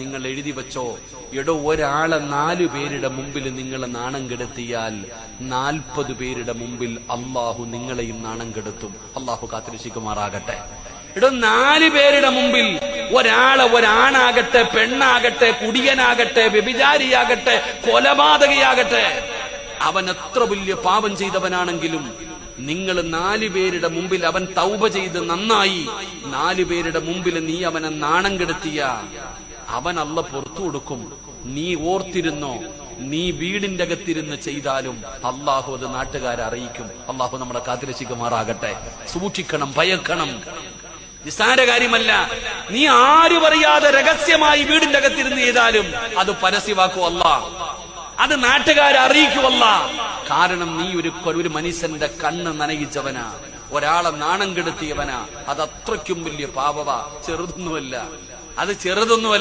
നിങ്ങൾ എഴുതി വെച്ചോ, എടോ ഒരാളെ 4 പേരുടെ മുമ്പിൽ നിങ്ങൾ നാണം കെടുത്തിയാൽ 40 പേരുടെ മുമ്പിൽ അള്ളാഹു നിങ്ങളെയും നാണം കെടുത്തും. അള്ളാഹു കാത്തിരക്ഷിക്കുമാറാകട്ടെ. എടോ 4 പേരുടെ മുമ്പിൽ ഒരാണാകട്ടെ, പെണ്ണാകട്ടെ, കുടിയനാകട്ടെ, വ്യഭിചാരിയാകട്ടെ, കൊലപാതകയാകട്ടെ, അവൻ എത്ര വലിയ പാപം ചെയ്തവനാണെങ്കിലും നിങ്ങൾ 4 പേരുടെ മുമ്പിൽ അവൻ തൗബ ചെയ്ത് നന്നായി 4 പേരുടെ മുമ്പിൽ നീ അവനെ നാണം കെടുത്തിയ അവൻ അള്ള പുറത്തു കൊടുക്കും. നീ ഓർത്തിരുന്നോ, നീ വീടിന്റെ അകത്തിരുന്ന് ചെയ്താലും അള്ളാഹു അത് നാട്ടുകാരെ അറിയിക്കും. അള്ളാഹു നമ്മളെ കാത്തിരക്ഷിക്കുമാറാകട്ടെ. സൂക്ഷിക്കണം, ഭയക്കണം. നിസ്സാര കാര്യമല്ല. നീ ആരും അറിയാതെ രഹസ്യമായി വീടിന്റെ അകത്തിരുന്ന് ചെയ്താലും അത് പരസ്യമാക്കും അല്ലാഹ്, അത് നാട്ടുകാരെ അറിയിക്കുമല്ല. കാരണം നീ ഒരു മനുഷ്യന്റെ കണ്ണ് നനയിച്ചവനാ, ഒരാളെ നാണം കെടുത്തിയവനാ. അത് അത്രയ്ക്കും വലിയ പാപവാ, ചെറുതൊന്നുമല്ല, അത് ചെറുതൊന്നുമല്ല.